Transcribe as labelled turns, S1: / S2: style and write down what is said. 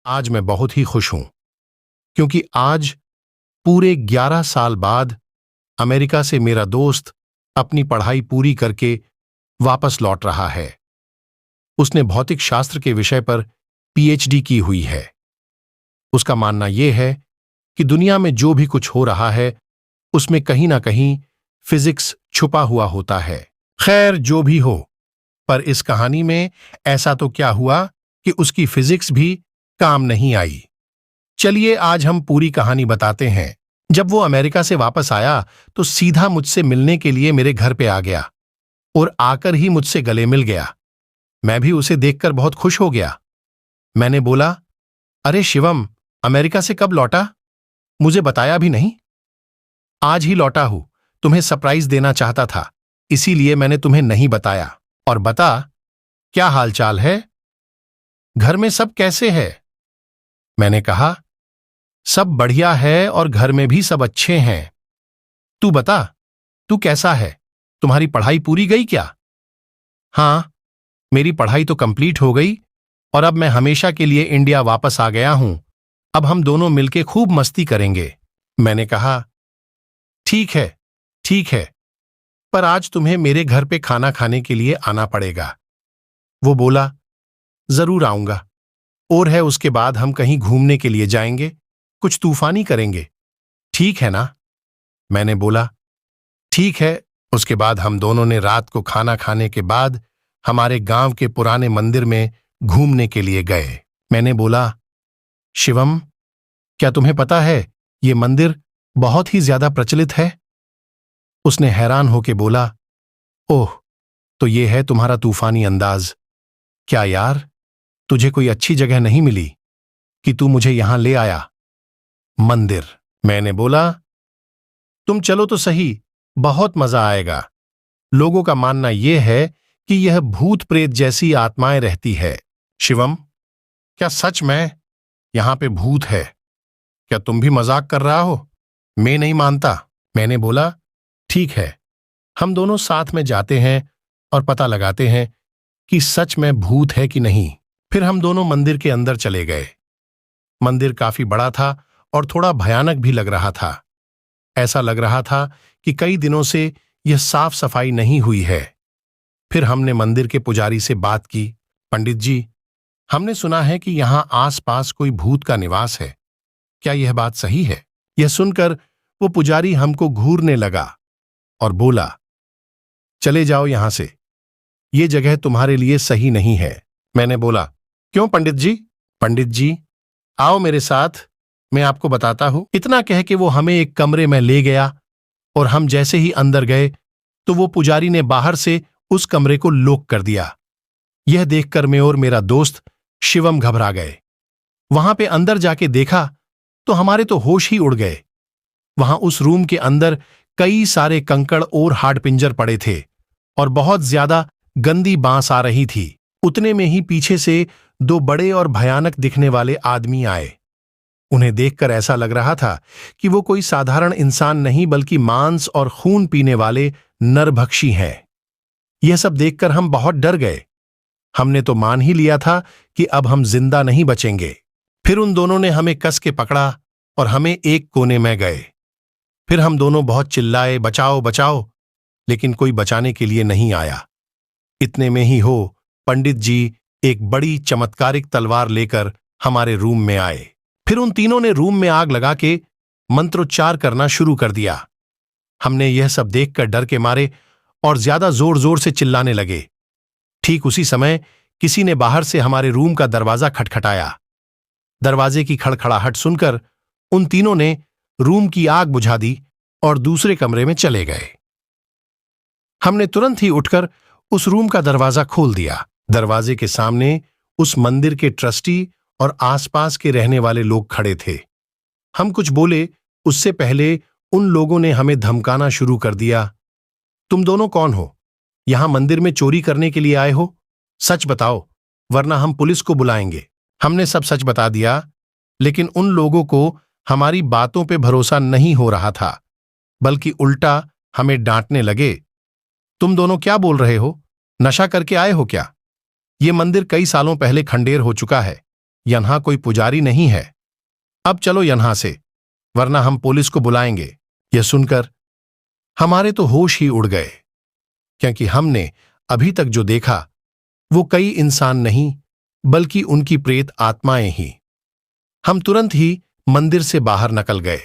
S1: आज मैं बहुत ही खुश हूं क्योंकि आज पूरे 11 साल बाद अमेरिका से मेरा दोस्त अपनी पढ़ाई पूरी करके वापस लौट रहा है। उसने भौतिक शास्त्र के विषय पर पीएचडी की हुई है। उसका मानना यह है कि दुनिया में जो भी कुछ हो रहा है उसमें कहीं ना कहीं फिजिक्स छुपा हुआ होता है। खैर जो भी हो, पर इस कहानी में ऐसा तो क्या हुआ कि उसकी फिजिक्स भी काम नहीं आई। चलिए आज हम पूरी कहानी बताते हैं। जब वो अमेरिका से वापस आया तो सीधा मुझसे मिलने के लिए मेरे घर पे आ गया और आकर ही मुझसे गले मिल गया। मैं भी उसे देखकर बहुत खुश हो गया। मैंने बोला, अरे शिवम, अमेरिका से कब लौटा? मुझे बताया भी नहीं। आज ही लौटा हूं, तुम्हें सरप्राइज देना चाहता था, इसीलिए मैंने तुम्हें नहीं बताया। और बता, क्या हालचाल है? घर में सब कैसे है? मैंने कहा, सब बढ़िया है और घर में भी सब अच्छे हैं। तू बता, तू कैसा है? तुम्हारी पढ़ाई पूरी गई क्या? हां, मेरी पढ़ाई तो कंप्लीट हो गई और अब मैं हमेशा के लिए इंडिया वापस आ गया हूं। अब हम दोनों मिलके खूब मस्ती करेंगे। मैंने कहा, ठीक है, पर आज तुम्हें मेरे घर पे खाना खाने के लिए आना पड़ेगा। वो बोला, जरूर आऊंगा। और है उसके बाद हम कहीं घूमने के लिए जाएंगे, कुछ तूफानी करेंगे। ठीक है ना? मैंने बोला, ठीक है। उसके बाद हम दोनों ने रात को खाना खाने के बाद हमारे गांव के पुराने मंदिर में घूमने के लिए गए। मैंने बोला, शिवम, क्या तुम्हें पता है ये मंदिर बहुत ही ज्यादा प्रचलित है? उसने हैरान होकर बोला, ओह, तो ये है तुम्हारा तूफानी अंदाज। क्या यार, तुझे कोई अच्छी जगह नहीं मिली कि तू मुझे यहां ले आया? मंदिर। मैंने बोला, तुम चलो तो सही, बहुत मजा आएगा। लोगों का मानना यह है कि यह भूत प्रेत जैसी आत्माएं रहती है। शिवम, क्या सच में यहां पे भूत है? क्या तुम भी मजाक कर रहा हो? मैं नहीं मानता। मैंने बोला, ठीक है, हम दोनों साथ में जाते हैं और पता लगाते हैं कि सच में भूत है कि नहीं। फिर हम दोनों मंदिर के अंदर चले गए। मंदिर काफी बड़ा था और थोड़ा भयानक भी लग रहा था। ऐसा लग रहा था कि कई दिनों से यह साफ सफाई नहीं हुई है। फिर हमने मंदिर के पुजारी से बात की, पंडित जी, हमने सुना है कि यहां आसपास कोई भूत का निवास है। क्या यह बात सही है? यह सुनकर वो पुजारी हमको घूरने लगा और बोला, चले जाओ यहां से, ये जगह तुम्हारे लिए सही नहीं है। मैंने बोला, क्यों पंडित जी? पंडित जी, आओ मेरे साथ, मैं आपको बताता हूं। इतना कह के वो हमें एक कमरे में ले गया और हम जैसे ही अंदर गए तो वो पुजारी ने बाहर से उस कमरे को लॉक कर दिया। यह देखकर मैं और मेरा दोस्त शिवम घबरा गए। वहां पे अंदर जाके देखा तो हमारे तो होश ही उड़ गए। वहां उस रूम के अंदर कई सारे कंकड़ और हाडपिंजर पड़े थे और बहुत ज्यादा गंदी बांस आ रही थी। उतने में ही पीछे से दो बड़े और भयानक दिखने वाले आदमी आए। उन्हें देखकर ऐसा लग रहा था कि वो कोई साधारण इंसान नहीं बल्कि मांस और खून पीने वाले नरभक्षी हैं। यह सब देखकर हम बहुत डर गए। हमने तो मान ही लिया था कि अब हम जिंदा नहीं बचेंगे। फिर उन दोनों ने हमें कस के पकड़ा और हमें एक कोने में गए। फिर हम दोनों बहुत चिल्लाए, बचाओ बचाओ, लेकिन कोई बचाने के लिए नहीं आया। इतने में ही हो, पंडित जी एक बड़ी चमत्कारिक तलवार लेकर हमारे रूम में आए। फिर उन तीनों ने रूम में आग लगा के मंत्रोच्चार करना शुरू कर दिया। हमने यह सब देखकर डर के मारे और ज्यादा जोर जोर से चिल्लाने लगे। ठीक उसी समय किसी ने बाहर से हमारे रूम का दरवाजा खटखटाया। दरवाजे की खड़खड़ाहट सुनकर उन तीनों ने रूम की आग बुझा दी और दूसरे कमरे में चले गए। हमने तुरंत ही उठकर उस रूम का दरवाजा खोल दिया। दरवाजे के सामने उस मंदिर के ट्रस्टी और आसपास के रहने वाले लोग खड़े थे। हम कुछ बोले उससे पहले उन लोगों ने हमें धमकाना शुरू कर दिया। तुम दोनों कौन हो? यहां मंदिर में चोरी करने के लिए आए हो? सच बताओ, वरना हम पुलिस को बुलाएंगे। हमने सब सच बता दिया, लेकिन उन लोगों को हमारी बातों पे भरोसा नहीं हो रहा था, बल्कि उल्टा हमें डांटने लगे। तुम दोनों क्या बोल रहे हो? नशा करके आए हो क्या? ये मंदिर कई सालों पहले खंडेर हो चुका है। यहां कोई पुजारी नहीं है। अब चलो यहां से, वरना हम पुलिस को बुलाएंगे। यह सुनकर हमारे तो होश ही उड़ गए, क्योंकि हमने अभी तक जो देखा वो कई इंसान नहीं बल्कि उनकी प्रेत आत्माएं ही। हम तुरंत ही मंदिर से बाहर निकल गए।